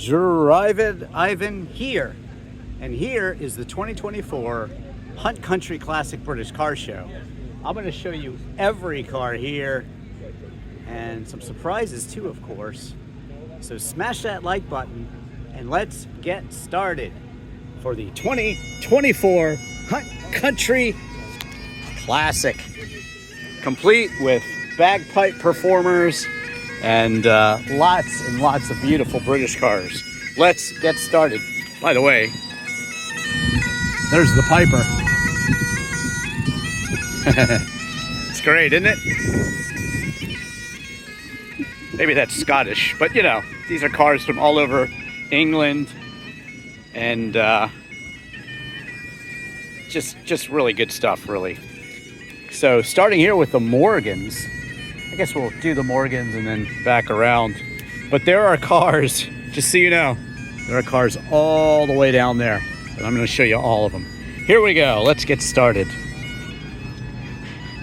Drivin Ivan here. And here is the 2024 Hunt Country Classic British Car Show. I'm going to show you every car here and some surprises too, of course. So smash that like button and let's get started for the 2024 Hunt Country Classic. Complete with bagpipe performers and lots and lots of beautiful British cars. Let's get started. By the way, there's the Piper. It's great, isn't it? Maybe that's Scottish, but you know, these are cars from all over England, and just really good stuff, really. So starting here with the Morgans, I guess we'll do the Morgans and then back around. But there are cars, just so you know, there are cars all the way down there. And I'm going to show you all of them. Here we go. Let's get started.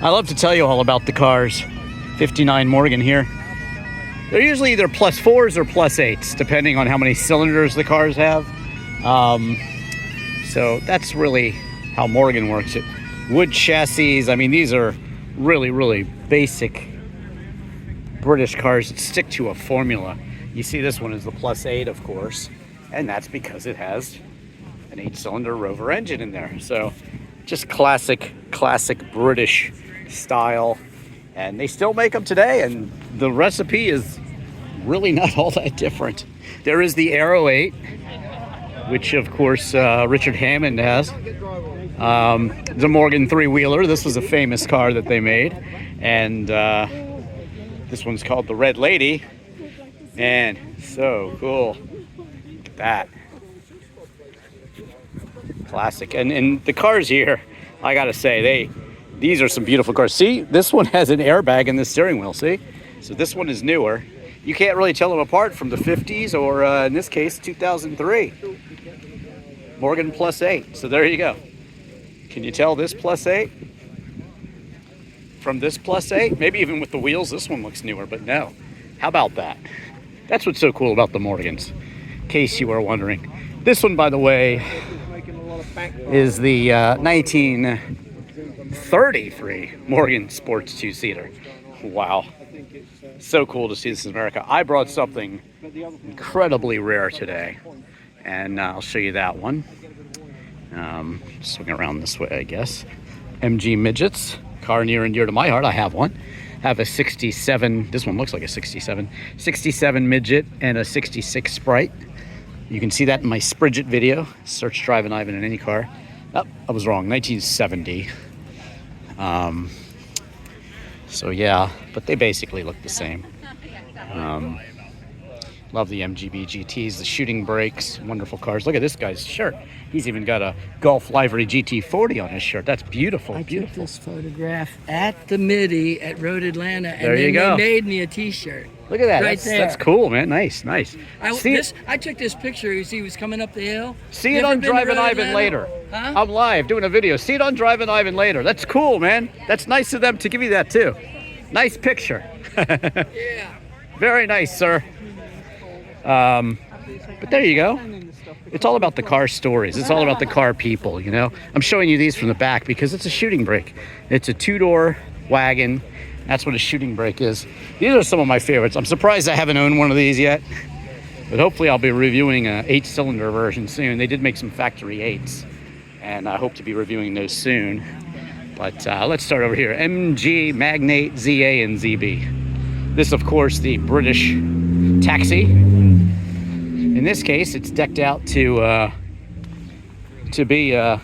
I love to tell you all about the cars. 59 Morgan here. They're usually either +4s or +8s, depending on how many cylinders the cars have. So that's really how Morgan works it. Wood chassis. I mean, these are really, really basic British cars that stick to a formula. You see this one is the +8, of course, and that's because it has an 8-cylinder Rover engine in there. So just classic British style, and they still make them today, and the recipe is really not all that different. There is the Aero 8, which of course Richard Hammond has. The Morgan 3-wheeler. This was a famous car that they made, and this one's called the Red Lady, and so cool. Look at that. Classic. And the cars here, I gotta say, these are some beautiful cars. See, this one has an airbag in the steering wheel, see? So this one is newer. You can't really tell them apart from the 50s or in this case, 2003. Morgan +8, so there you go. Can you tell this +8 from this +8? Maybe even with the wheels, this one looks newer, but no. How about that? That's what's so cool about the Morgans, in case you were wondering. This one, by the way, is the 1933 Morgan Sports 2-seater. Wow. So cool to see this in America. I brought something incredibly rare today, and I'll show you that one. Swing around this way, I guess. MG Midgets, car near and dear to my heart. I have one. I have a 67, this one looks like a 67 Midget and a 66 Sprite. You can see that in my Spridget video. Search Drivin Ivan in any car. Oh, I was wrong, 1970. So yeah, but they basically look the same. Love the MGB GTs, the shooting brakes, wonderful cars. Look at this guy's shirt. He's even got a Golf Livery GT40 on his shirt. That's beautiful, beautiful. I took this photograph at the Midi at Road Atlanta, and there you go. They made me a T-shirt. Look at that. Right there. That's cool, man. Nice, nice. I took this picture. You see, he was coming up the hill. See it on Drivin Ivan later. Huh? I'm live doing a video. See it on Drivin Ivan later. That's cool, man. That's nice of them to give you that too. Nice picture. Yeah. Very nice, sir. But there you go. It's all about the car stories. It's all about the car people, you know. I'm showing you these from the back because it's a shooting brake. It's a 2-door wagon. That's what a shooting brake is. These are some of my favorites. I'm surprised I haven't owned one of these yet, but hopefully I'll be reviewing a 8-cylinder version soon. They did make some factory 8s, and I hope to be reviewing those soon. But let's start over here. MG, Magnate, ZA, and ZB. This, of course, the British taxi. In this case, it's decked out to be a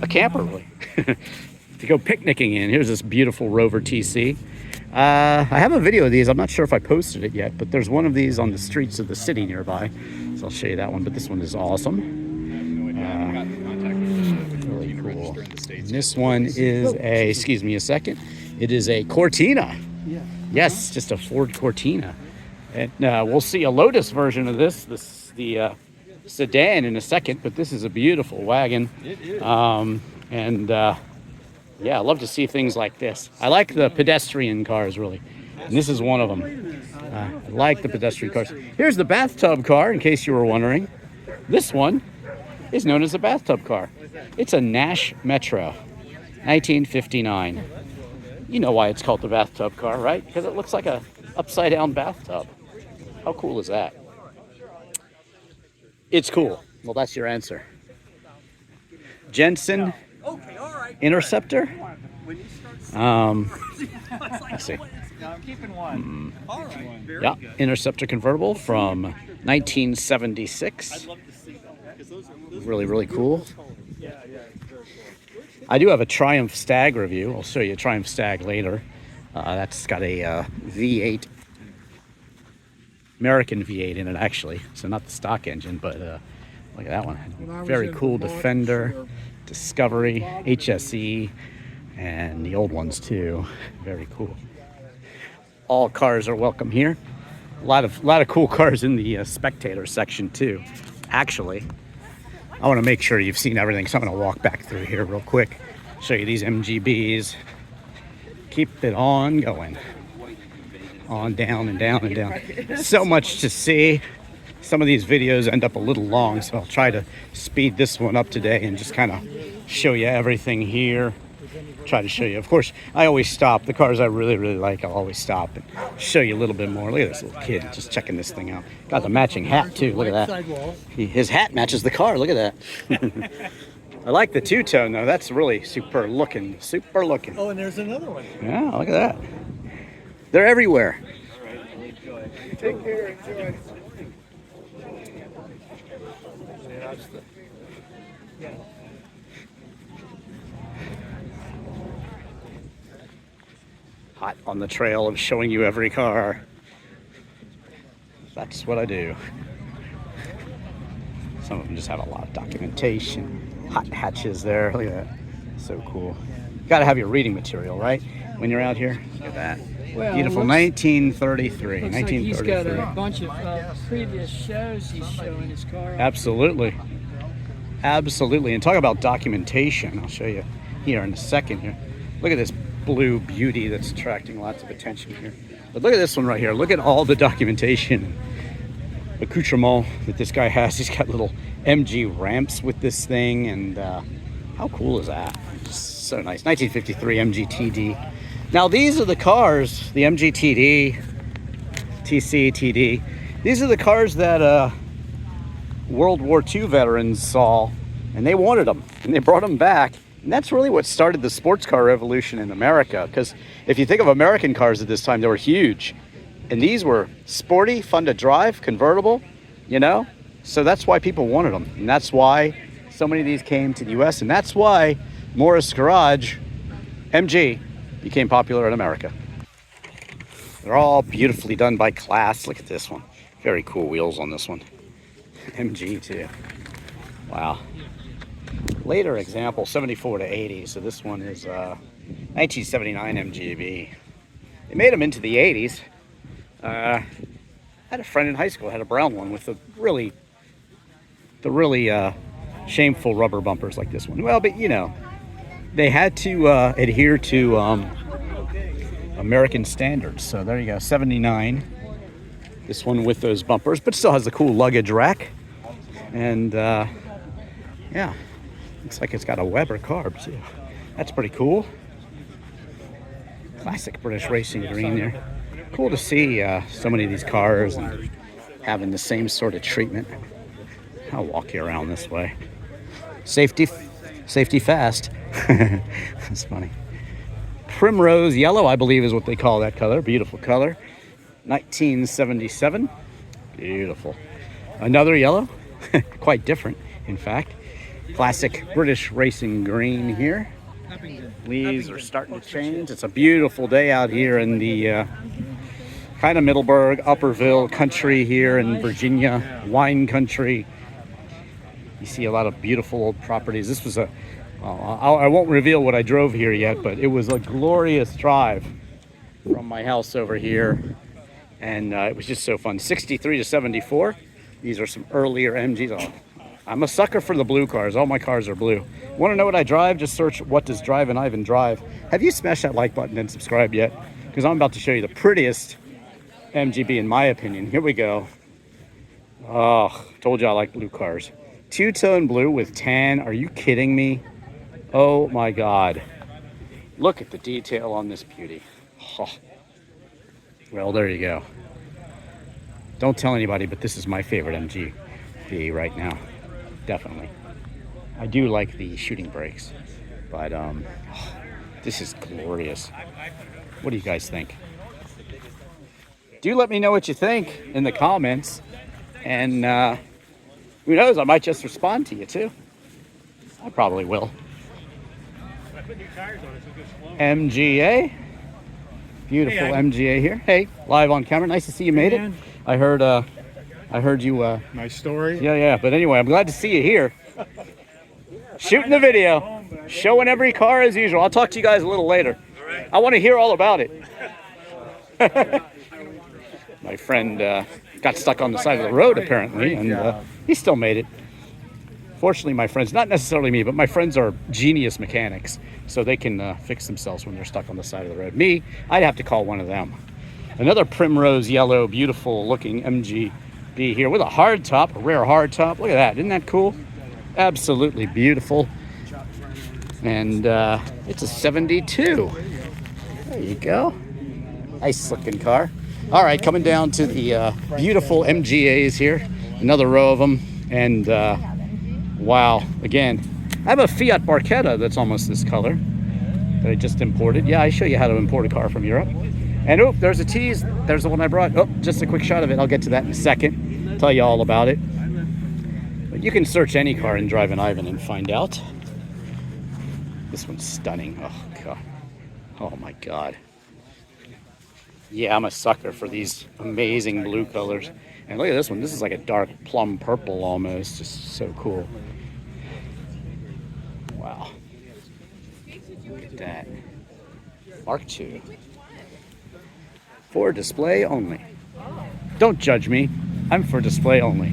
camper, really, to go picnicking in. Here's this beautiful Rover TC. I have a video of these. I'm not sure if I posted it yet, but there's one of these on the streets of the city nearby. So I'll show you that one, but this one is awesome. Really cool. And this one is a, excuse me a second, it is a Cortina. Yes, just a Ford Cortina. And we'll see a Lotus version of the sedan in a second, but this is a beautiful wagon. Yeah, I love to see things like this. I like the pedestrian cars, really. And this is one of them. I like the pedestrian cars. Here's the bathtub car, in case you were wondering. This one is known as a bathtub car. It's a Nash Metro, 1959. You know why it's called the bathtub car, right? Because it looks like a upside down bathtub. How cool is that? It's cool. Well, that's your answer. Jensen Interceptor. Let's see. Yeah, Interceptor convertible from 1976. Really, really cool. I do have a Triumph Stag review. I'll show you a Triumph Stag later. That's got a V8, American V8 in it, actually. So not the stock engine, but look at that one. Very cool Defender, Discovery, HSE, and the old ones too. Very cool. All cars are welcome here. A lot of cool cars in the spectator section too. Actually, I want to make sure you've seen everything, so I'm going to walk back through here real quick, show you these MGBs. Keep it on going. On down and down and down. So much to see. Some of these videos end up a little long, so I'll try to speed this one up today and just kind of show you everything here. Try to show you. Of course, I always stop. The cars I really, really like, I'll always stop and show you a little bit more. Look at this little kid just checking this thing out. Got the matching hat, too. Look at that. His hat matches the car. Look at that. I like the two-tone, though. That's really super looking. Super looking. Oh, and there's another one. Yeah, look at that. They're everywhere. Take care. Enjoy. Hot on the trail of showing you every car. That's what I do. Some of them just have a lot of documentation. Hot hatches there. Look at that. So cool. You gotta have your reading material, right? When you're out here. Look at that. Well, Beautiful. 1933. Looks like he's got 1933. a bunch of previous shows he's showing his car. Absolutely. Absolutely. And talk about documentation. I'll show you here in a second here. Look at this blue beauty that's attracting lots of attention here. But look at this one right here. Look at all the documentation, accoutrement that this guy has. He's got little MG ramps with this thing, and how cool is that? Just so nice. 1953 MGTD. Now these are the cars, the MGTD, TC, TD. These are the cars that World War II veterans saw, and they wanted them, and they brought them back. And that's really what started the sports car revolution in America. Because if you think of American cars at this time, they were huge. And these were sporty, fun to drive, convertible, you know? So that's why people wanted them. And that's why so many of these came to the US. And that's why Morris Garage, MG, became popular in America. They're all beautifully done by Class. Look at this one. Very cool wheels on this one. MG too. Wow. Later example, 74 to 80. So this one is 1979 MGB. They made them into the 80s. I had a friend in high school had a brown one with the really shameful rubber bumpers like this one. Well, but you know, they had to adhere to American standards. So there you go, 79. This one with those bumpers, but still has a cool luggage rack. And yeah. Looks like it's got a Weber carb too. That's pretty cool. Classic British racing green there. Cool to see so many of these cars and having the same sort of treatment. I'll walk you around this way. Safety fast. That's funny. Primrose yellow, I believe, is what they call that color. Beautiful color. 1977. Beautiful. Another yellow. Quite different, in fact. Classic British racing green here. Leaves are starting to change. It's a beautiful day out here in the kind of Middleburg, Upperville country here in Virginia, wine country. You see a lot of beautiful old properties. This was I won't reveal what I drove here yet, but it was a glorious drive from my house over here. And it was just so fun. 63 to 74. These are some earlier MGs. Oh, I'm a sucker for the blue cars. All my cars are blue. Want to know what I drive? Just search, what does Drivin Ivan drive? Have you smashed that like button and subscribed yet? Because because I'm about to show you the prettiest MGB in my opinion. Here we go. Oh, told you I like blue cars. Two-tone blue with tan. Are you kidding me? Oh my God. Look at the detail on this beauty. Oh. Well, there you go. Don't tell anybody, but this is my favorite MGB right now. Definitely. I do like the shooting brakes, but this is glorious. What do you guys think? Do let me know what you think in the comments, and who knows, I might just respond to you too. I probably will. MGA, beautiful MGA here. Hey, live on camera. Nice to see you made it. I heard you. My story. Yeah. But anyway, I'm glad to see you here. Shooting the video, showing every car as usual. I'll talk to you guys a little later. I want to hear all about it. My friend got stuck on the side of the road apparently, and he still made it. Fortunately, my friends, not necessarily me, but my friends are genius mechanics, so they can fix themselves when they're stuck on the side of the road. Me, I'd have to call one of them. Another primrose yellow, beautiful looking MGB here with a hard top, a rare hard top. Look at that, isn't that cool? Absolutely beautiful. And it's a 72. There you go. Nice looking car. All right, coming down to the beautiful MGAs here. Another row of them. And wow, again, I have a Fiat Barchetta that's almost this color that I just imported. Yeah, I show you how to import a car from Europe. And oh, there's a tease. There's the one I brought. Oh, just a quick shot of it. I'll get to that in a second. Tell you all about it. But you can search any car in Drivin Ivan and find out. This one's stunning. Oh, God. Oh, my God. Yeah, I'm a sucker for these amazing blue colors. And look at this one. This is like a dark plum purple almost. Just so cool. Wow. Look at that. Mark II. For display only. Don't judge me. I'm for display only.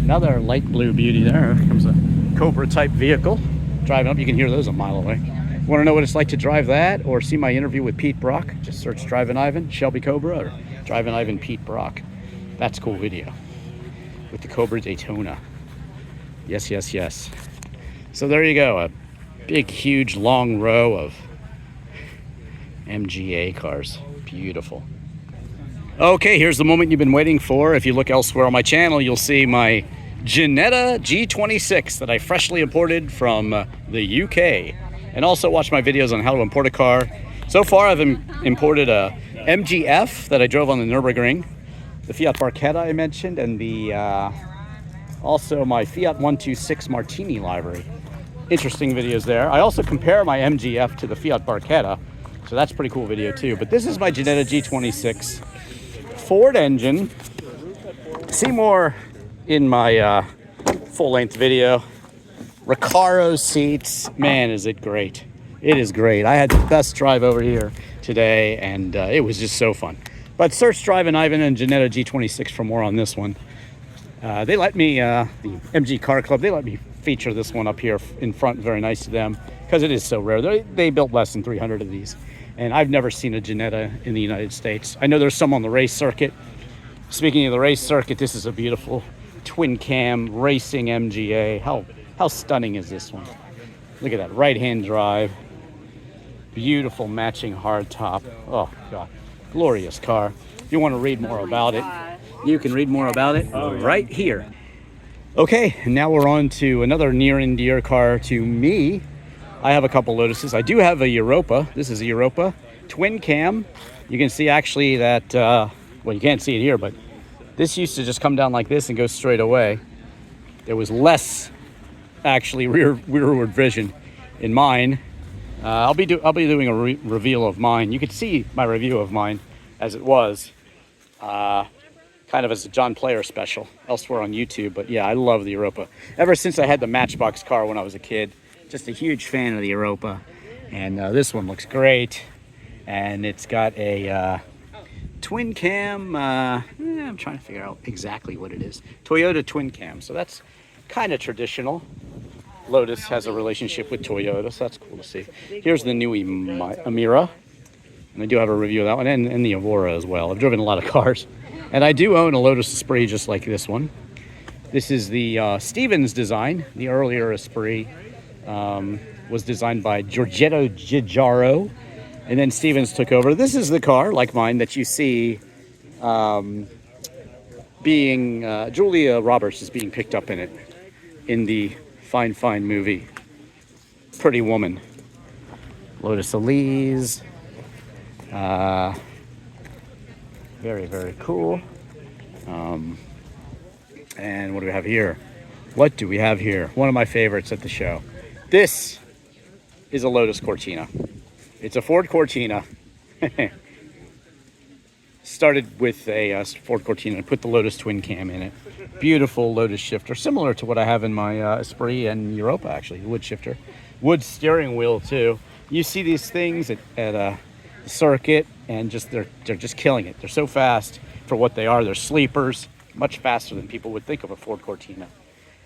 Another light blue beauty there. Here comes a Cobra type vehicle. Driving up, you can hear those a mile away. Want to know what it's like to drive that or see my interview with Pete Brock? Just search Drivin Ivan, Shelby Cobra, or Drivin Ivan Pete Brock. That's a cool video. With the Cobra Daytona. Yes. So there you go. A big, huge, long row of MGA cars. Beautiful. Okay, here's the moment you've been waiting for. If you look elsewhere on my channel, you'll see my Ginetta G26 that I freshly imported from the UK. And also watch my videos on how to import a car. So far, I've imported a MGF that I drove on the Nürburgring, the Fiat Barchetta I mentioned, and the also my Fiat 126 Martini livery. Interesting videos there. I also compare my MGF to the Fiat Barchetta, so that's a pretty cool video too. But this is my Ginetta G26 Ford engine. See more in my full-length video. Recaro seats, man, is it great. It is great. I had the best drive over here today, and it was just so fun. But search Drivin Ivan and Ginetta G26 for more on this one. They let me, the MG Car Club, they let me feature this one up here in front. Very nice to them, because it is so rare. They built less than 300 of these, and I've never seen a Ginetta in the United States. I know there's some on the race circuit. Speaking of the race circuit, this is a beautiful twin cam racing MGA. How stunning is this one? Look at that right-hand drive. Beautiful matching hard top. Oh, God. Glorious car. If you want to read more about it, you can read more about it right here. Okay, and now we're on to another near and dear car to me. I have a couple Lotuses. I do have a Europa. This is a Europa twin cam. You can see actually that, well, you can't see it here, but this used to just come down like this and go straight away. There was less actually rearward vision in mine. I'll be doing a reveal of mine. You could see my review of mine as it was, kind of as a John Player special elsewhere on YouTube. But yeah, I love the Europa. Ever since I had the Matchbox car when I was a kid, just a huge fan of the Europa. And this one looks great, and it's got a twin cam. I'm trying to figure out exactly what it is. Toyota twin cam. So that's kind of traditional. Lotus has a relationship with Toyota, so that's cool to see. Here's the new Amira. And I do have a review of that one, and the Evora as well. I've driven a lot of cars. And I do own a Lotus Esprit just like this one. This is the Stevens design. The earlier Esprit was designed by Giorgetto Giugiaro. And then Stevens took over. This is the car, like mine, that you see Julia Roberts is being picked up in it. In the Fine Fine movie. Pretty Woman. Lotus Elise. Very, very cool. And what do we have here? What do we have here? One of my favorites at the show. This is a Lotus Cortina. It's a Ford Cortina. Started with a Ford Cortina and put the Lotus twin cam in it. Beautiful Lotus shifter, similar to what I have in my Esprit and Europa, actually. Wood shifter. Wood steering wheel, too. You see these things at a circuit, and they're just killing it. They're so fast for what they are. They're sleepers, much faster than people would think of a Ford Cortina.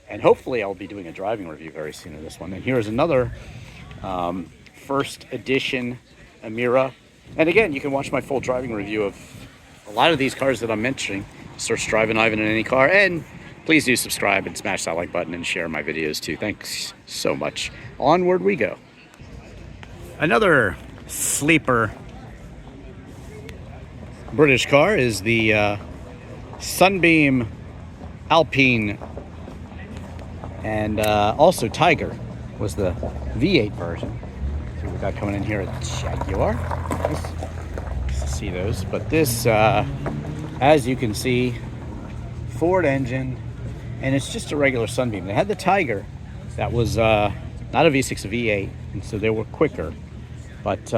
And hopefully I'll be doing a driving review very soon of this one. And here's another first edition Amira. And again, you can watch my full driving review of a lot of these cars that I'm mentioning. Search Drivin Ivan in any car. And please do subscribe and smash that like button and share my videos too. Thanks so much. Onward we go. Another sleeper British car is the Sunbeam Alpine, and also Tiger was the V8 version. So we got coming in here at Jaguar. Nice to see those. But this, as you can see, Ford engine, and it's just a regular Sunbeam. They had the Tiger that was not a V6, a V8, and so they were quicker. But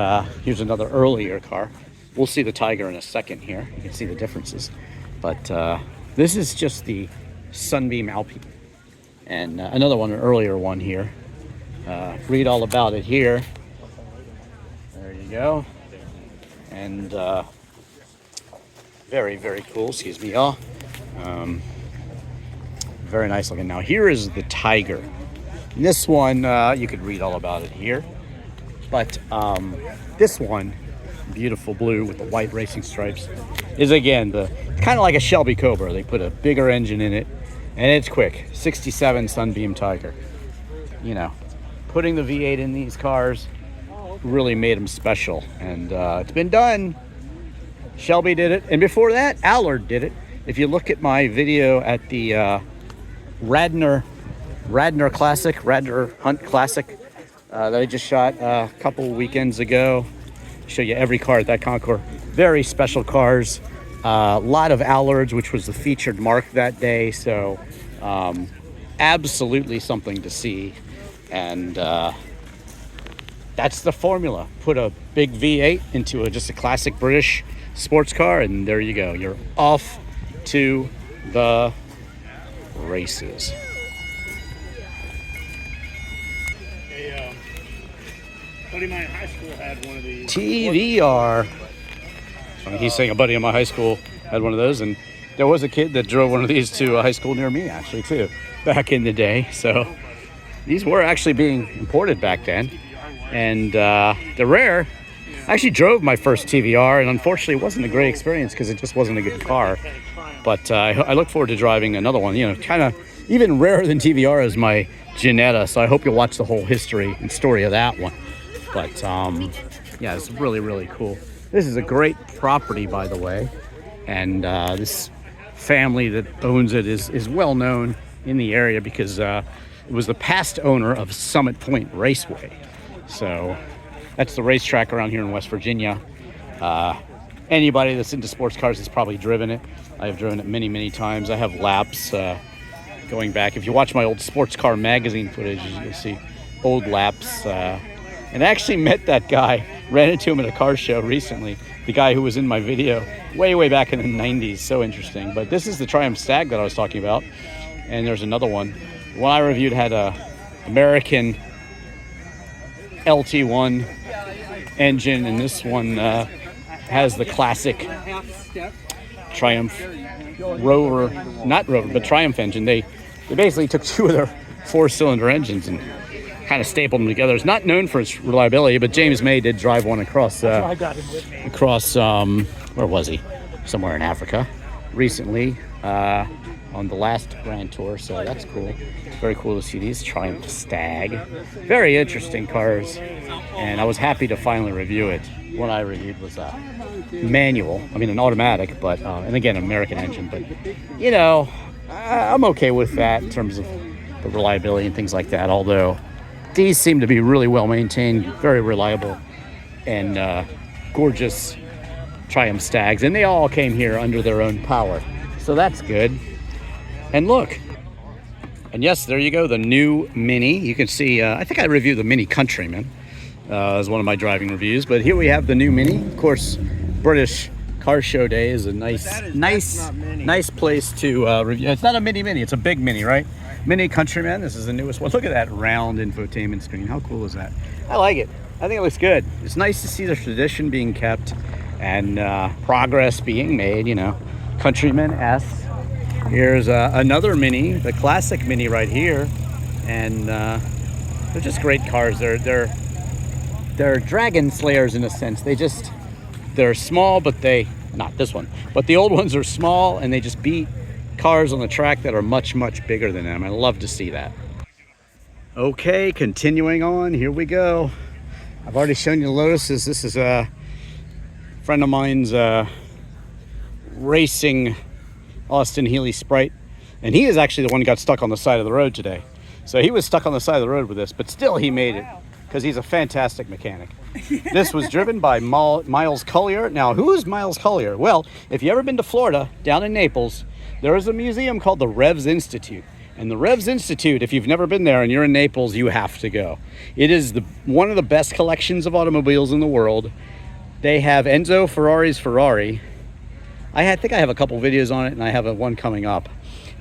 here's another earlier car. We'll see the Tiger in a second here. You can see the differences. But this is just the Sunbeam Alpine. And another one, an earlier one here. Read all about it here. There you go. And very, very cool. Excuse me, y'all. Very nice looking. Now, here is the Tiger. And this one, you could read all about it here. But this one, beautiful blue with the white racing stripes, is again kind of like a Shelby Cobra. They put a bigger engine in it, and it's quick. 67 Sunbeam Tiger. You know, putting the V8 in these cars really made them special, and it's been done. Shelby did it, and before that, Allard did it. If you look at my video at the Radnor Hunt Classic that I just shot a couple weekends ago, show you every car at that concours. Very special cars. A lot of Allards, which was the featured mark that day. So absolutely something to see. And that's the formula. Put a big V8 into just a classic British sports car, and there you go. You're off to the races. Buddy of mine in high school had one of these. TVR. He's saying a buddy in my high school had one of those, and there was a kid that drove one of these to a high school near me, actually, too, back in the day. So these were actually being imported back then, and they're rare. I actually drove my first TVR, and unfortunately it wasn't a great experience because it just wasn't a good car. But I look forward to driving another one. You know, kind of even rarer than TVR is my Ginetta, so I hope you'll watch the whole history and story of that one. But yeah, it's really, really cool. This is a great property, by the way, and this family that owns it is well known in the area because it was the past owner of Summit Point Raceway. So that's the racetrack around here in West Virginia. Anybody that's into sports cars has probably driven it. I have driven it many, many times. I have laps going back. If you watch my old sports car magazine footage, you'll see old laps. And I actually met that guy, ran into him at a car show recently, the guy who was in my video way back in the 90s. So interesting. But this is the Triumph Stag that I was talking about. And there's another one. The one I reviewed had a American LT1 engine, and this one has the classic Triumph Triumph engine. They basically took two of their 4-cylinder engines and kind of stapled them together. It's not known for its reliability, but James May did drive one across, I got him with me. where was he? Somewhere in Africa recently, on the last Grand Tour, so that's cool. Very cool to see these. Triumph Stag. Very interesting cars, and I was happy to finally review it. What I reviewed was a manual, I mean an automatic, but, and again, an American engine, but, you know, I'm okay with that in terms of the reliability and things like that, although these seem to be really well maintained, very reliable, and gorgeous Triumph Stags, and they all came here under their own power, so that's good. And look, and yes, there you go, the new Mini. You can see, I think I reviewed the Mini Countryman as one of my driving reviews, but here we have the new Mini. Of course, British Car Show Day is a nice place to review. It's not a mini, it's a big Mini, right? Mini Countryman, this is the newest one. Look at that round infotainment screen. How cool is that? I like it. I think it looks good. It's nice to see the tradition being kept and progress being made, you know. Countryman S. Here's another Mini, the classic Mini right here, and they're just great cars. They're dragon slayers in a sense. They're small, but not this one, but the old ones are small, and they just beat cars on the track that are much bigger than them. I love to see that. Okay, continuing on, here we go. I've already shown you the Lotuses. This is a friend of mine's racing Austin Healey Sprite, and he is actually the one who got stuck on the side of the road today. So he was stuck on the side of the road with this, but still he made it because he's a fantastic mechanic. This was driven by Miles Collier. Now, who is Miles Collier? Well, if you've ever been to Florida, down in Naples, there is a museum called the Revs Institute. And the Revs Institute, if you've never been there and you're in Naples, you have to go. It is one of the best collections of automobiles in the world. They have Enzo Ferrari's Ferrari. I think I have a couple videos on it, and I have one coming up.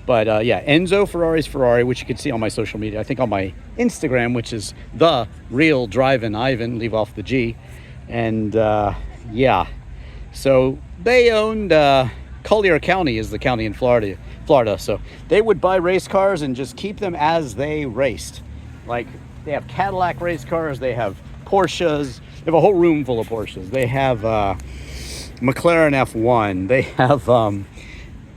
But yeah, Enzo Ferrari's Ferrari, which you can see on my social media. I think on my Instagram, which is the real Drivin Ivan, leave off the G. And yeah, so they owned Collier County is the county in Florida. So they would buy race cars and just keep them as they raced. Like, they have Cadillac race cars, they have Porsches, they have a whole room full of Porsches. They have McLaren F1, they have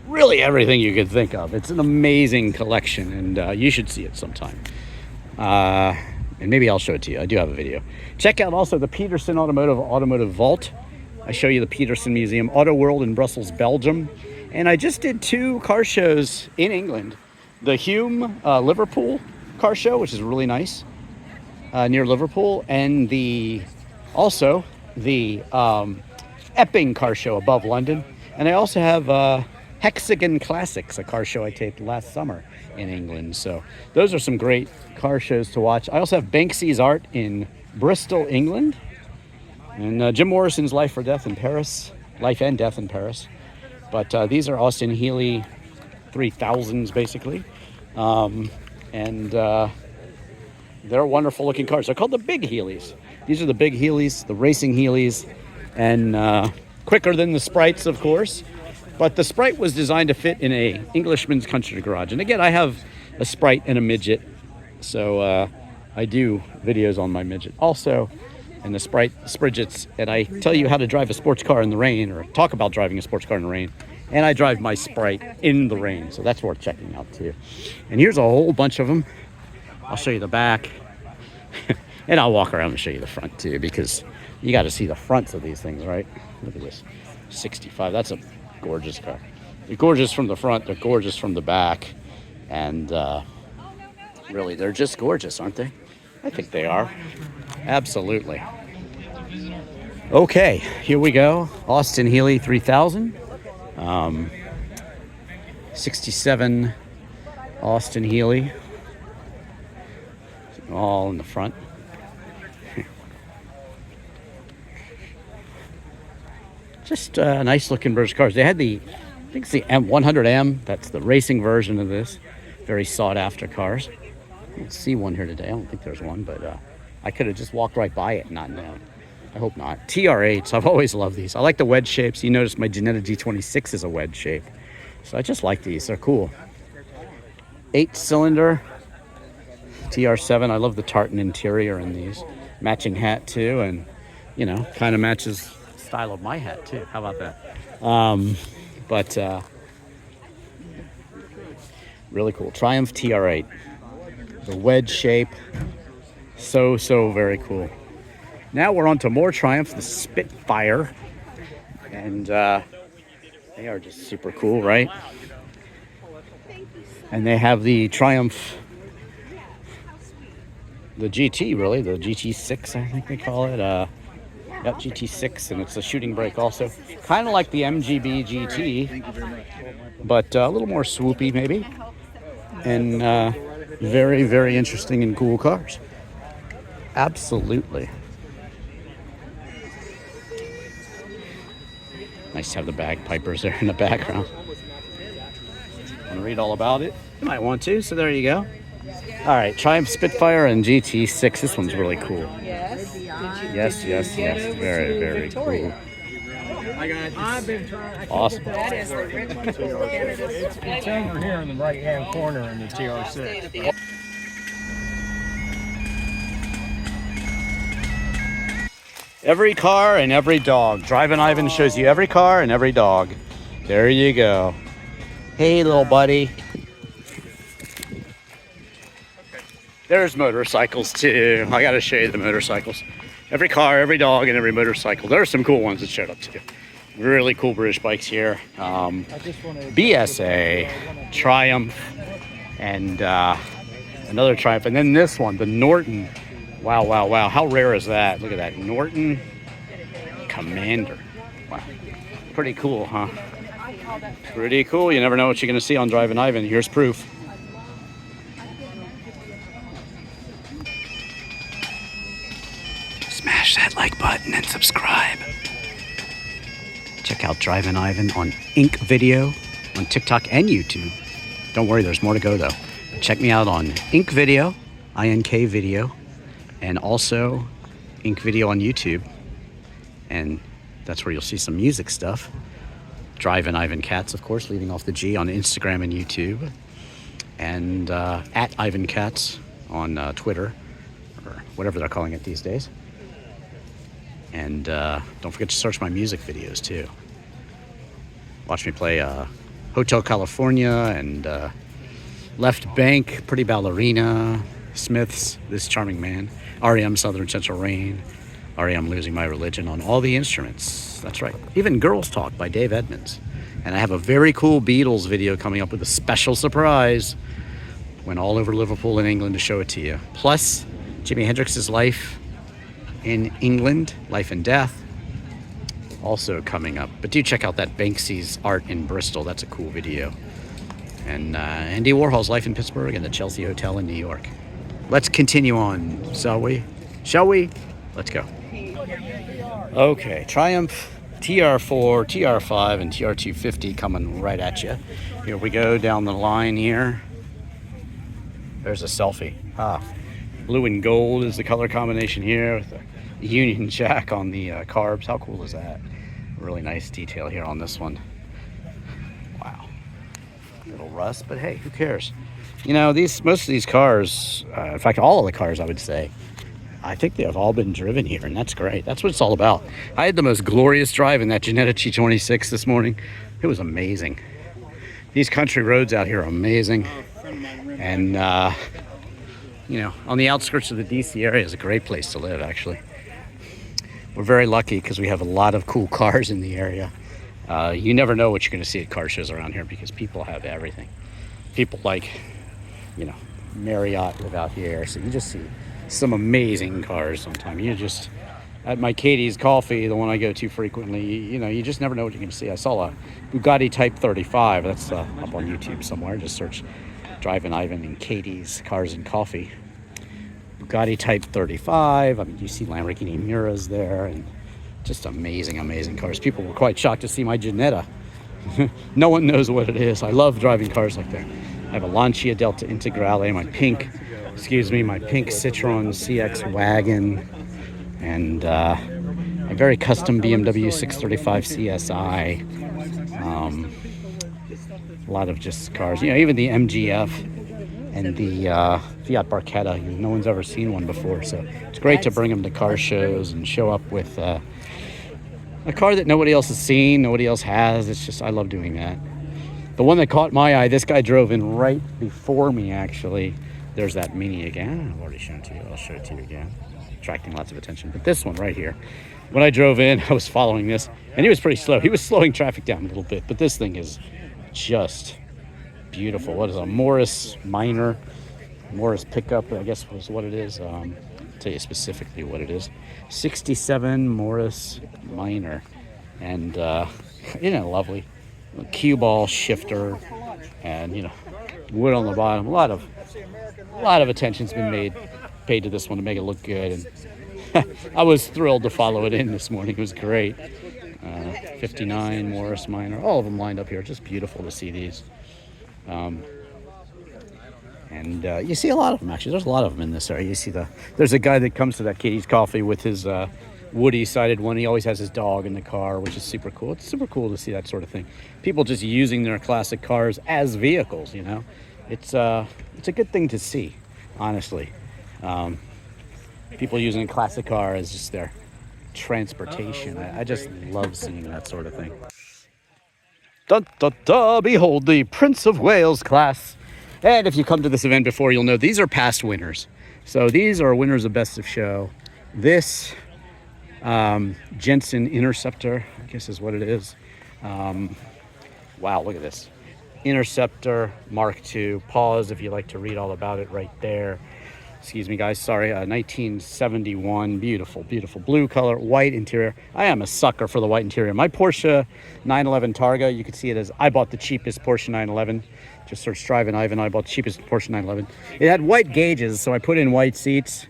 really everything you could think of. It's an amazing collection, and you should see it sometime. And maybe I'll show it to you. I do have a video. Check out also the Peterson Automotive Vault. I show you the Peterson Museum, Auto World in Brussels, Belgium. And I just did 2 car shows in England. The Hume Liverpool car show, which is really nice, near Liverpool, and also the Epping car show above London. And I also have Hexagon Classics, a car show I taped last summer in England. So those are some great car shows to watch. I also have Banksy's Art in Bristol, England. And Jim Morrison's Life and Death in Paris. But these are Austin Healey 3000s, basically. And they're wonderful looking cars. They're called the Big Healeys. These are the Big Healeys, the racing Healeys, and quicker than the Sprites, of course. But the Sprite was designed to fit in a Englishman's country garage. And again, I have a Sprite and a midget. So I do videos on my midget also, and the Spridgets, and I tell you how to drive a sports car in the rain, or talk about driving a sports car in the rain. And I drive my Sprite in the rain, so that's worth checking out too. And here's a whole bunch of them. I'll show you the back, and I'll walk around and show you the front too, because you got to see the fronts of these things, right? Look at this, 65. That's a gorgeous car. They're gorgeous from the front. They're gorgeous from the back, and really, they're just gorgeous, aren't they? I think they are. Absolutely. Okay, here we go. Austin Healey 3000. 67 Austin Healey. All in the front. Just nice looking British cars. They had I think it's the M100M. That's the racing version of this. Very sought after cars. I don't see one here today. I don't think there's one, but I could have just walked right by it and not known. I hope not. TR8s, I've always loved these. I like the wedge shapes. You notice my Ginetta G26 is a wedge shape. So I just like these. They're cool. 8-cylinder TR7. I love the tartan interior in these. Matching hat too, and you know, kind of matches the style of my hat too. How about that? But really cool. Triumph TR8. The wedge shape. So very cool. Now we're on to more Triumph, the Spitfire. And they are just super cool, right? And they have the Triumph, the GT, really, the GT6, I think they call it. Yep, GT6, and it's a shooting brake also. Kind of like the MGB GT, but a little more swoopy maybe. And very, very interesting and cool cars. Absolutely. Nice to have the bagpipers there in the background. Want to read all about it? You might want to, so there you go. All right, Triumph Spitfire and GT6. This one's really cool. Yes. Very, very cool. I've been trying. Awesome. It's over here in the right-hand corner in the TR6. Every car and every dog. Drivin Ivan shows you every car and every dog. There you go. Hey, little buddy. There's motorcycles too. I gotta show you the motorcycles. Every car, every dog, and every motorcycle. There are some cool ones that showed up too. Really cool British bikes here. BSA, Triumph, and another Triumph. And then this one, the Norton. Wow. How rare is that? Look at that. Norton Commander. Wow. Pretty cool, huh? Pretty cool. You never know what you're going to see on Drivin Ivan. Here's proof. Smash that like button and subscribe. Check out Drivin Ivan on Ink Video on TikTok and YouTube. Don't worry, there's more to go though. Check me out on Ink Video, INK Video, and also Ink Video on YouTube. And that's where you'll see some music stuff. Drivin Ivankatz, of course, leading off the G on Instagram and YouTube. And at IvanKatz on Twitter, or whatever they're calling it these days. And don't forget to search my music videos too. Watch me play Hotel California and Left Bank, Pretty Ballerina, Smiths, This Charming Man, REM Southern Central Rain, REM Losing My Religion on all the instruments. That's right. Even Girls Talk by Dave Edmunds. And I have a very cool Beatles video coming up with a special surprise. Went all over Liverpool and England to show it to you. Plus, Jimi Hendrix's life in England, Life and Death, also coming up. But do check out that Banksy's art in Bristol. That's a cool video. And Andy Warhol's life in Pittsburgh and the Chelsea Hotel in New York. Let's continue on, shall we? Let's go. Okay, Triumph TR4, TR5, and TR250 coming right at you. Here we go down the line here. There's a selfie. Blue and gold is the color combination here with the Union Jack on the carbs. How cool is that? Really nice detail here on this one. Wow. A little rust, but hey, who cares? You know, most of these cars, in fact, all of the cars, I would say, I think they have all been driven here, and that's great. That's what it's all about. I had the most glorious drive in that Ginetta G26 this morning. It was amazing. These country roads out here are amazing. And, you know, on the outskirts of the DC area is a great place to live, actually. We're very lucky because we have a lot of cool cars in the area. You never know what you're going to see at car shows around here because people have everything. People like, you know, Marriott live out here, so you just see some amazing cars sometimes. You just, at my Katie's Coffee, the one I go to frequently, you know, you just never know what you're going to see. I saw a Bugatti Type 35. That's up on YouTube somewhere. Just search Drivin Ivan and Katie's Cars and Coffee. Bugatti Type 35. I mean, you see Lamborghini Miras there, and just amazing cars. People were quite shocked to see my Ginetta. No one knows what it is. I love driving cars like that. I have a Lancia Delta Integrale, my pink Citroen CX Wagon, and a very custom BMW 635 CSI. A lot of just cars, you know, even the MGF and the Fiat Barchetta. No one's ever seen one before, so it's great to bring them to car shows and show up with a car that nobody else has seen, nobody else has. It's just, I love doing that. The one that caught my eye, this guy drove in right before me, actually. There's that Mini again. I've already shown it to you. I'll show it to you again. Attracting lots of attention. But this one right here, when I drove in, I was following this, and he was pretty slow. He was slowing traffic down a little bit, but this thing is just beautiful. What is a Morris Minor? Morris pickup, I guess was what it is. I'll tell you specifically what it is. 67 Morris Minor. And, lovely. A cue ball shifter, and, wood on the bottom. A lot of attention's been paid to this one to make it look good. And I was thrilled to follow it in this morning. It was great. 59 Morris Minor, all of them lined up here. Just beautiful to see these. And you see a lot of them, actually. There's a lot of them in this area. You see there's a guy that comes to that Katie's Coffee with his Woody-sided one. He always has his dog in the car, which is super cool. It's super cool to see that sort of thing. People just using their classic cars as vehicles, It's a good thing to see, honestly. People using a classic car as just their transportation. I just love seeing that sort of thing. Dun, dun, dun, behold the Prince of Wales class. And if you come to this event before, you'll know these are past winners. So these are winners of Best of Show. This Jensen Interceptor, I guess is what it is. Wow, look at this. Interceptor Mark II. Pause if you'd like to read all about it right there. Excuse me, guys. Sorry. 1971. Beautiful, beautiful blue color, white interior. I am a sucker for the white interior. My Porsche 911 Targa, you can see it as I bought the cheapest Porsche 911. Just search Drivin Ivan. I bought the cheapest Porsche 911. It had white gauges, so I put in white seats.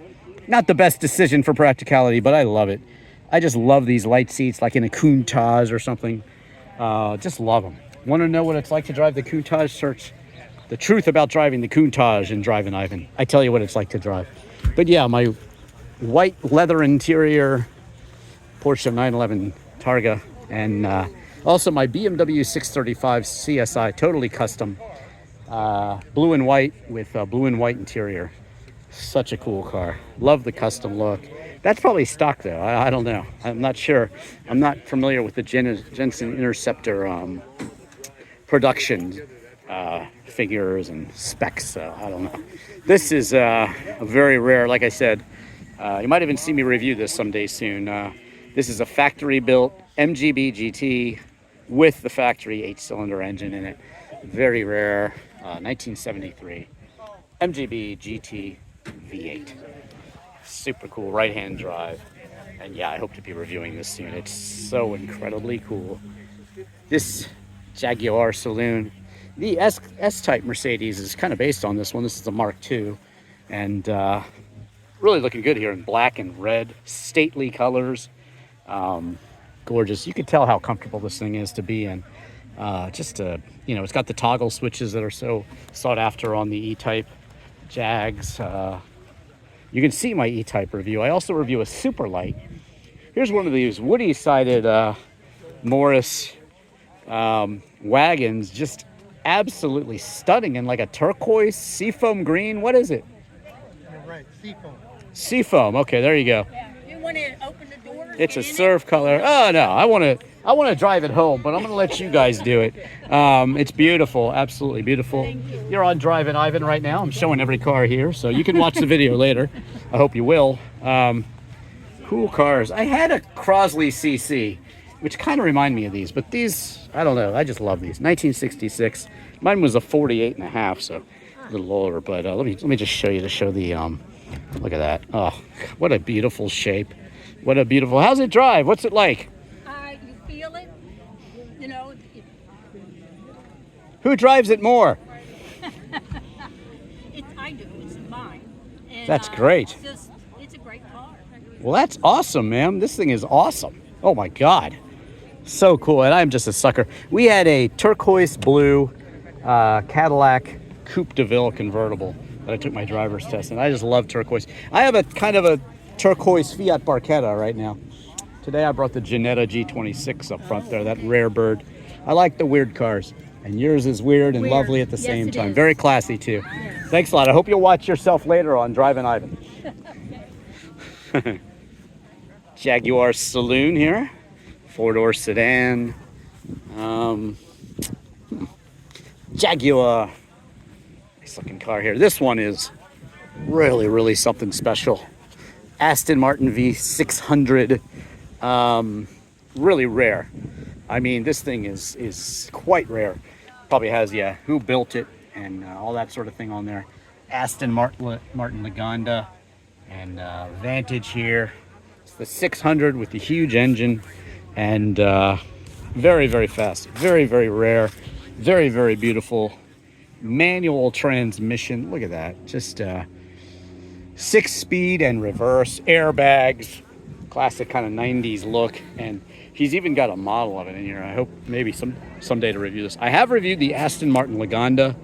Not the best decision for practicality, but I love it. I just love these light seats, like in a Countach or something. Just love them. Want to know what it's like to drive the Countach? Search the truth about driving the Countach in Drivin Ivan. I tell you what it's like to drive. But yeah, my white leather interior Porsche 911 Targa, and also my BMW 635 CSI, totally custom, blue and white with blue and white interior. Such a cool car. Love the custom look. That's probably stock though. I don't know. I'm not sure. I'm not familiar with the Jensen Interceptor production figures and specs, so I don't know. This is a very rare, like I said, you might even see me review this someday soon. This is a factory built MGB GT with the factory 8-cylinder engine in it. Very rare, 1973 MGB GT V8. Super cool right-hand drive. And yeah, I hope to be reviewing this soon. It's so incredibly cool. This Jaguar Saloon, the S-Type Mercedes is kind of based on this one. This is a Mark II. And really looking good here in black and red. Stately colors. Gorgeous. You can tell how comfortable this thing is to be in. It's got the toggle switches that are so sought after on the E-Type Jags. You can see my E-Type review. I also review a super light. Here's one of these Woody-sided Morris wagons. Just absolutely stunning in like a turquoise seafoam green. What is it? You're right, seafoam. Seafoam. Okay, there you go. Yeah. You want to open the door? It's a surf color. Oh no, I want to drive it home, but I'm gonna let you guys do it. It's beautiful, absolutely beautiful. You're on Drivin Ivan right now. I'm showing every car here, so you can watch the video later. I hope you will. Cool cars. I had a Crosley CC, which kind of remind me of these, but these, I don't know. I just love these. 1966. Mine was a 48 and a half, so a little older. But let me just show you to show the look at that. Oh, what a beautiful shape. What a beautiful. How's it drive? What's it like? You feel it, you know. Who drives it more? I do. It's mine. And, That's great. It's a great car. Well, that's awesome, ma'am. This thing is awesome. Oh my God, so cool. And I'm just a sucker. We had a turquoise blue Cadillac Coupe de Ville convertible that I took my driver's test, and I just love turquoise. I have a kind of a turquoise Fiat Barchetta right now. Today I brought the Ginetta G26 up front there, that rare bird. I like the weird cars. And yours is weird and Weird. lovely at the Yes, same it time. is. Very classy too. Thanks a lot. I hope you'll watch yourself later on Drivin Ivan. Jaguar Saloon here. 4-door sedan. Jaguar. Nice looking car here. This one is really, really something special. Aston Martin V600. Really rare. I mean, this thing is quite rare. Probably has, yeah, who built it and all that sort of thing on there. Aston Martin Lagonda and Vantage here. It's the 600 with the huge engine and very, very fast. Very, very rare. Very, very beautiful. Manual transmission. Look at that. Just 6-speed and reverse. Airbags. Classic kind of 90s look. And he's even got a model of it in here. I hope maybe someday to review this. I have reviewed the Aston Martin Lagonda.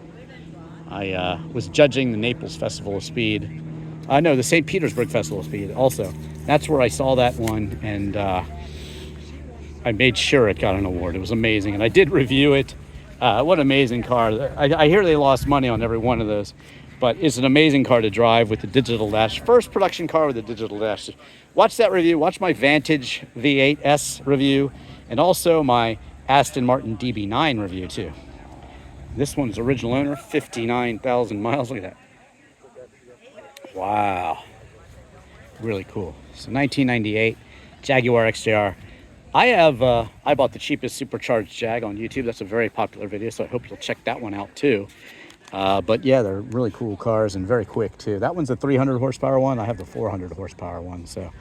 I was judging the Naples Festival of Speed. No, the St. Petersburg Festival of Speed also. That's where I saw that one, and I made sure it got an award. It was amazing, and I did review it. What an amazing car. I hear they lost money on every one of those, but it's an amazing car to drive with the digital dash. First production car with the digital dash. Watch that review. Watch my Vantage V8S review, and also my Aston Martin DB9 review too. This one's original owner, 59,000 miles. Look at that. Wow. Really cool. So 1998 Jaguar XJR. I bought the cheapest supercharged Jag on YouTube. That's a very popular video, so I hope you'll check that one out too. But yeah, they're really cool cars and very quick too. That one's a 300 horsepower one. I have the 400 horsepower one. So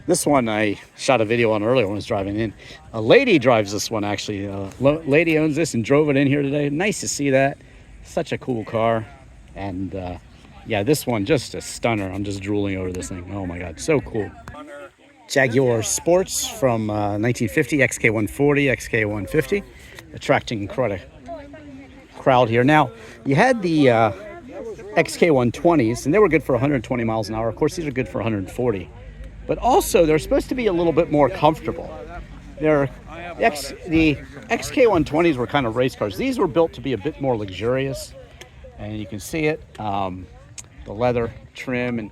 this one I shot a video on earlier when I was driving in. A lady drives this one actually. Lady owns this and drove it in here today. Nice to see that. Such a cool car. And yeah, this one just a stunner. I'm just drooling over this thing. Oh my God, so cool. Jaguar Sports from 1950, XK140, XK150, attracting quite a crowd here. Now, you had the XK120s, and they were good for 120 miles an hour. Of course, these are good for 140. But also, they're supposed to be a little bit more comfortable. The XK120s were kind of race cars. These were built to be a bit more luxurious, and you can see it, the leather trim and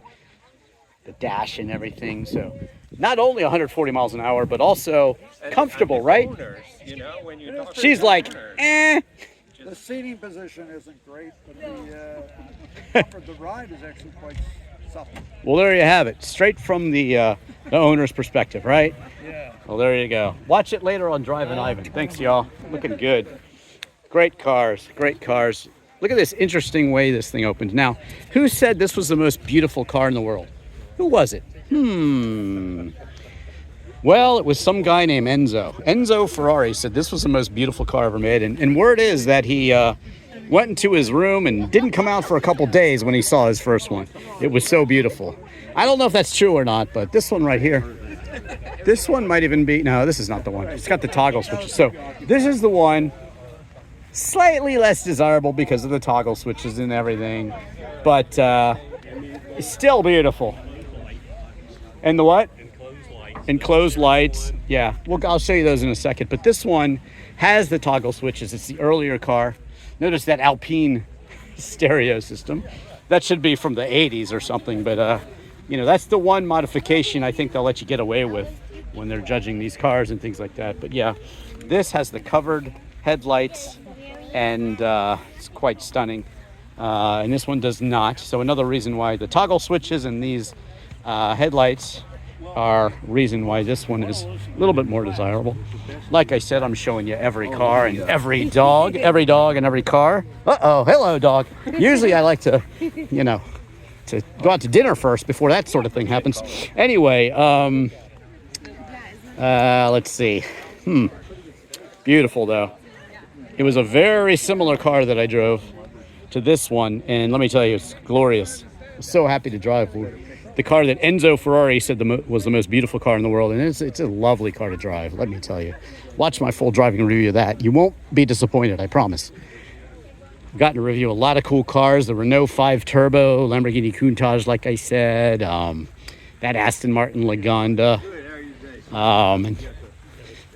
the dash and everything. So not only 140 miles an hour, but also comfortable, right? She's like, eh. The seating position isn't great, but the comfort of the ride is actually quite supple. Well, there you have it. Straight from the owner's perspective, right? Yeah. Well, there you go. Watch it later on Drivin Ivan. Thanks, y'all. Looking good. Great cars. Great cars. Look at this interesting way this thing opens. Now, who said this was the most beautiful car in the world? Who was it? Well, it was some guy named Enzo. Enzo Ferrari said this was the most beautiful car ever made. And word is that he went into his room and didn't come out for a couple days when he saw his first one. It was so beautiful. I don't know if that's true or not, but this one right here, this one might even be, no, this is not the one. It's got the toggle switches. So this is the one, slightly less desirable because of the toggle switches and everything, but it's still beautiful. And the what? Enclosed lights. Yeah, well, I'll show you those in a second. But this one has the toggle switches. It's the earlier car. Notice that Alpine stereo system. That should be from the 80s or something. But, you know, that's the one modification I think they'll let you get away with when they're judging these cars and things like that. But, yeah, this has the covered headlights, and it's quite stunning. And this one does not. So another reason why the toggle switches and these headlights are reason why this one is a little bit more desirable. Like I said, I'm showing you every car and every dog and every car. Uh-oh, hello, dog. Usually I like to, you know, to go out to dinner first before that sort of thing happens. Anyway, let's see. Beautiful, though. It was a very similar car that I drove to this one, and let me tell you, it's glorious. I'm so happy to drive the car that Enzo Ferrari said was the most beautiful car in the world, and it's a lovely car to drive, let me tell you. Watch my full driving review of that. You won't be disappointed, I promise. I've gotten to review a lot of cool cars. The Renault 5 Turbo, Lamborghini Countach, like I said, that Aston Martin Lagonda. And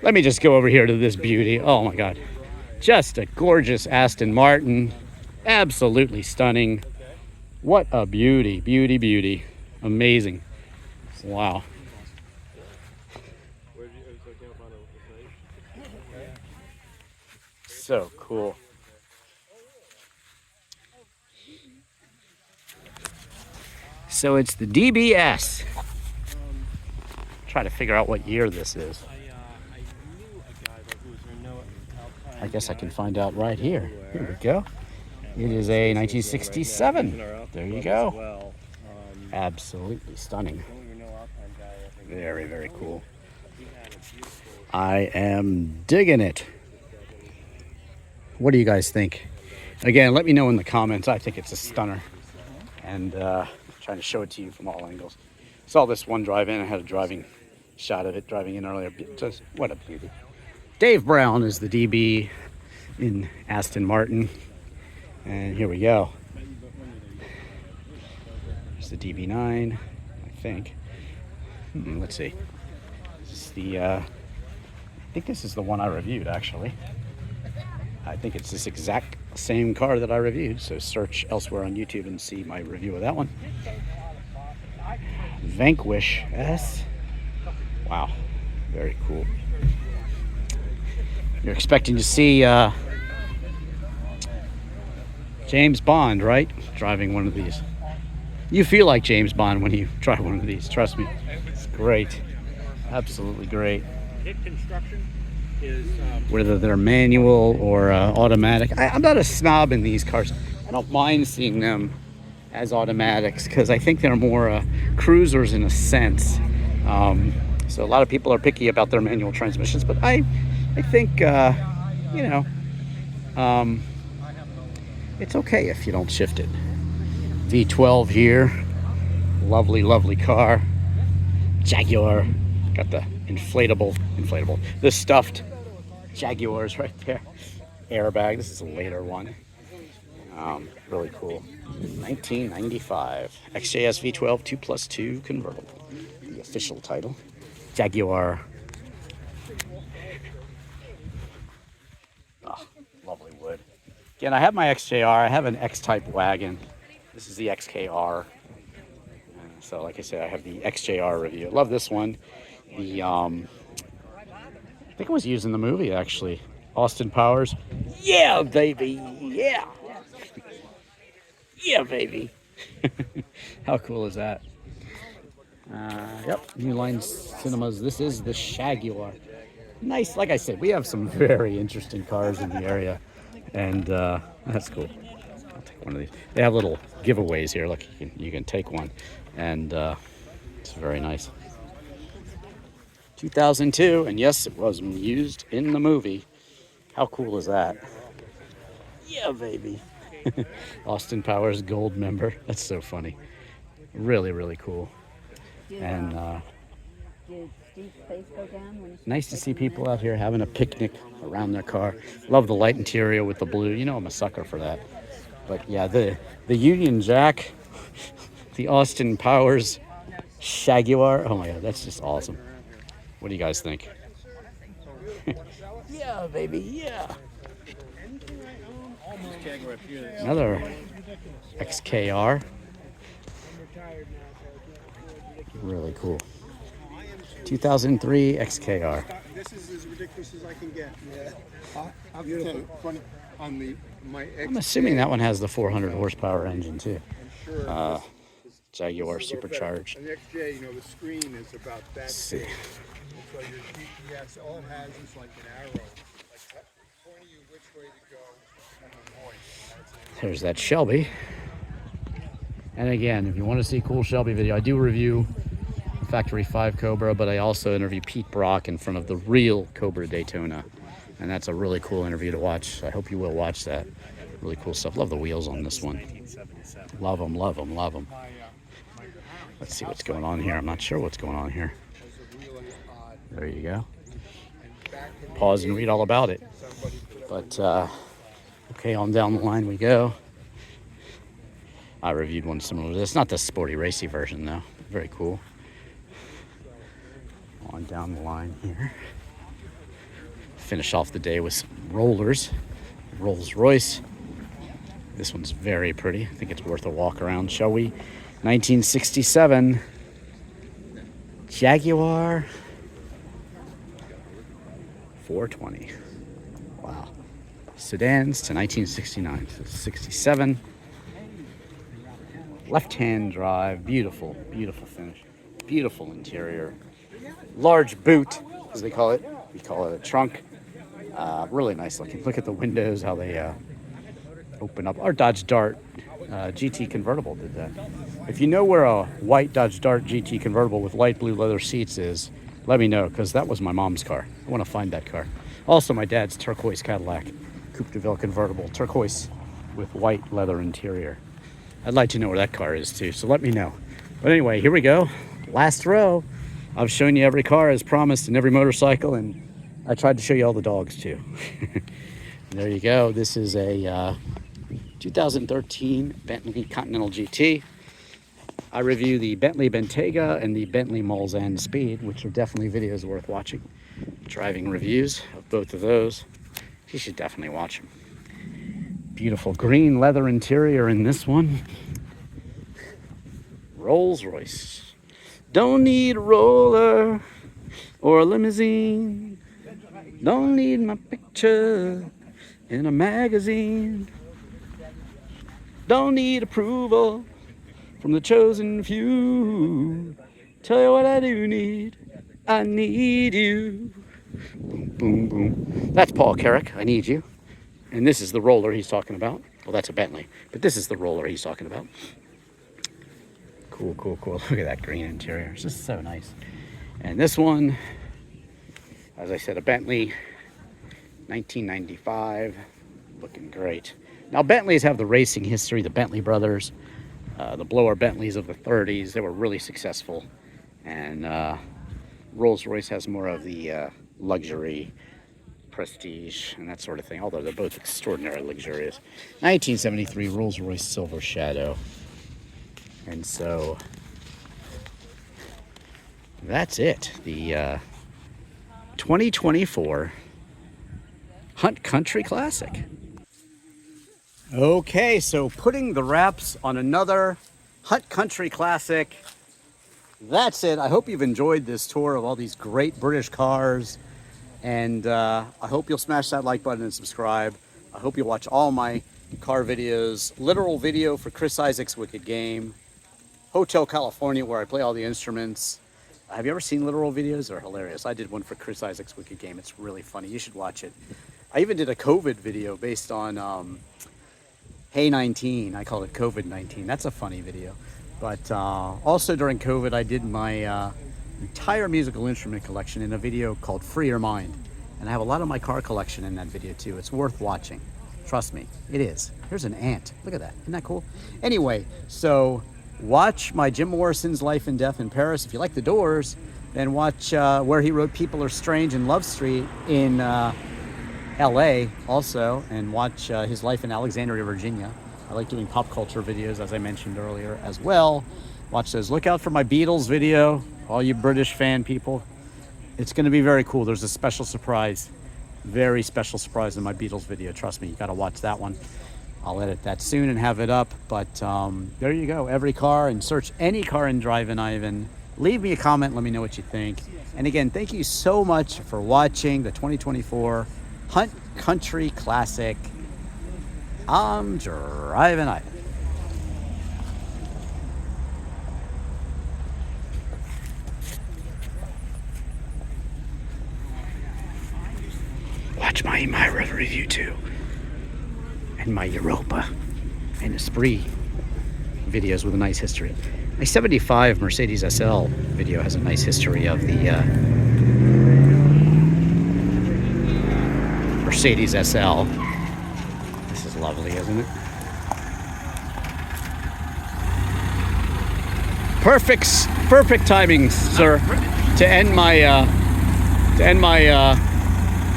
let me just go over here to this beauty. Oh my God. Just a gorgeous Aston Martin. Absolutely stunning. What a beauty, beauty, beauty. Amazing. Wow. So cool. So it's the DBS. Try to figure out what year this is. I guess I can find out right here. Here we go. It is a 1967. There you go. Absolutely stunning. Very, very cool. I am digging it. What do you guys think? Again, let me know in the comments. I think it's a stunner. And trying to show it to you from all angles. Saw this one drive in. I had a driving shot of it driving in earlier. Just what a beauty. Dave Brown is the DB in Aston Martin. And here we go. There's the DB9, I think. Let's see. This is the, I think this is the one I reviewed, actually. I think it's this exact same car that I reviewed. So search elsewhere on YouTube and see my review of that one. Vanquish S. Wow, very cool. You're expecting to see James Bond, right? Driving one of these. You feel like James Bond when you drive one of these, trust me. It's great. Absolutely great. Whether they're manual or automatic. I'm not a snob in these cars. I don't mind seeing them as automatics because I think they're more cruisers in a sense. So a lot of people are picky about their manual transmissions, but I think, you know, it's okay if you don't shift it. V12 here. Lovely, lovely car. Jaguar. Got the inflatable, the stuffed Jaguars right there. Airbag. This is a later one. Really cool. 1995. XJS V12 2+2 convertible. The official title. Jaguar. Oh, lovely wood. Again, I have my XJR. I have an X-type wagon. This is the XKR. So like I said, I have the XJR review. I love this one. The I think it was used in the movie actually. Austin Powers. Yeah, baby. Yeah. Yeah, baby. How cool is that? Yep, New Line Cinemas. This is the Jaguar. Nice. Like I said, we have some very interesting cars in the area, and that's cool. I'll take one of these. They have little giveaways here. Look, you can take one, and it's very nice. 2002, and yes, it was used in the movie. How cool is that? Yeah, baby. Austin Powers Gold member. That's so funny. Really, really cool. And nice to see people out here having a picnic around their car. Love the light interior with the blue. You know I'm a sucker for that. But yeah, the Union Jack, the Austin Powers Jaguar. Oh my God, that's just awesome. What do you guys think? Yeah, baby, yeah. Another XKR. Really cool. 2003 XKR. This is as ridiculous as I can get. Yeah. I'm assuming that one has the 400 horsepower engine too. Jaguar supercharged. And the XJ, you know, the screen is about that. Let's see. So your GPS, all it has is like an arrow, like pointing you which way to go and avoid. There's that Shelby. And again, if you want to see a cool Shelby video, I do review Factory 5 Cobra, but I also interview Pete Brock in front of the real Cobra Daytona. And that's a really cool interview to watch. I hope you will watch that. Really cool stuff. Love the wheels on this one. Love them, love them, love them. Let's see what's going on here. I'm not sure what's going on here. There you go. Pause and read all about it. But, okay, on down the line we go. I reviewed one similar to this. Not the sporty racy version though. Very cool. On down the line here. Finish off the day with some rollers. Rolls Royce. This one's very pretty. I think it's worth a walk around, shall we? 1967 Jaguar 420. Wow. Sedans to 1969. So 67. Left-hand drive. Beautiful, beautiful finish. Beautiful interior. Large boot, as they call it. We call it a trunk. Really nice looking. Look at the windows, how they open up. Our Dodge Dart GT convertible did that. If you know where a white Dodge Dart GT convertible with light blue leather seats is, let me know, because that was my mom's car. I want to find that car. Also, my dad's turquoise Cadillac Coupe de Ville convertible, turquoise with white leather interior. I'd like to know where that car is too, so let me know. But anyway, here we go. Last row. I've shown you every car as promised and every motorcycle, and I tried to show you all the dogs too. There you go. This is a 2013 Bentley Continental GT. I review the Bentley Bentayga and the Bentley Mulsanne Speed, which are definitely videos worth watching. Driving reviews of both of those. You should definitely watch them. Beautiful green leather interior in this one. Rolls Royce. Don't need a roller or a limousine. Don't need my picture in a magazine. Don't need approval from the chosen few. Tell you what I do need. I need you. Boom, boom, boom. That's Paul Carrick. I need you. And this is the roller he's talking about. Well, that's a Bentley, but this is the roller he's talking about. Cool, cool, cool. Look at that green interior. It's just so nice. And this one, as I said, a Bentley, 1995. Looking great. Now, Bentleys have the racing history, the Bentley brothers, the blower Bentleys of the 30s. They were really successful. And Rolls-Royce has more of the luxury, prestige, and that sort of thing, although they're both extraordinarily luxurious. 1973 Rolls-Royce Silver Shadow. And so that's it. The 2024 Hunt Country Classic. Okay, so putting the wraps on another Hunt Country Classic. That's it. I hope you've enjoyed this tour of all these great British cars. And I hope you'll smash that like button and subscribe. I hope you'll watch all my car videos. Literal video for Chris Isaac's Wicked Game. Hotel California, where I play all the instruments. Have you ever seen literal videos? They're hilarious. I did one for Chris Isaac's Wicked Game. It's really funny. You should watch it. I even did a COVID video based on Hey 19. I call it COVID-19. That's a funny video. But also during COVID, I did my entire musical instrument collection in a video called Free Your Mind. And I have a lot of my car collection in that video too. It's worth watching. Trust me, it is. Here's an ant. Look at that. Isn't that cool? Anyway, so watch my Jim Morrison's Life and Death in Paris. If you like the Doors, then watch where he wrote People Are Strange in Love Street in LA also, and watch his life in Alexandria, Virginia. I like doing pop culture videos, as I mentioned earlier, as well. Watch those. Look out for my Beatles video, all you British fan people. It's going to be very cool. There's a special surprise, very special surprise in my Beatles video. Trust me, you got to watch that one. I'll edit that soon and have it up. But there you go. Every car, and search any car in Drivin Ivan. Leave me a comment. Let me know what you think. And again, thank you so much for watching the 2024 Hunt Country Classic. I'm Drivin Ivan. Watch my Myra review too, and my Europa and Esprit videos with a nice history. My 75 Mercedes SL video has a nice history of the Mercedes SL. This is lovely, isn't it? Perfect timing, sir, to end my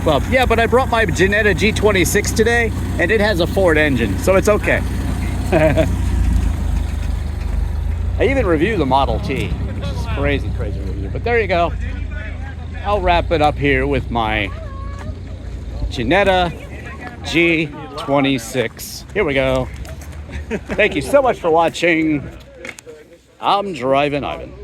club. Yeah, but I brought my Ginetta G26 today, and it has a Ford engine, so it's okay. I even reviewed the Model T, which is crazy review. But there you go. I'll wrap it up here with my Ginetta G26. 26. Here we go. Thank you so much for watching. I'm Drivin Ivan.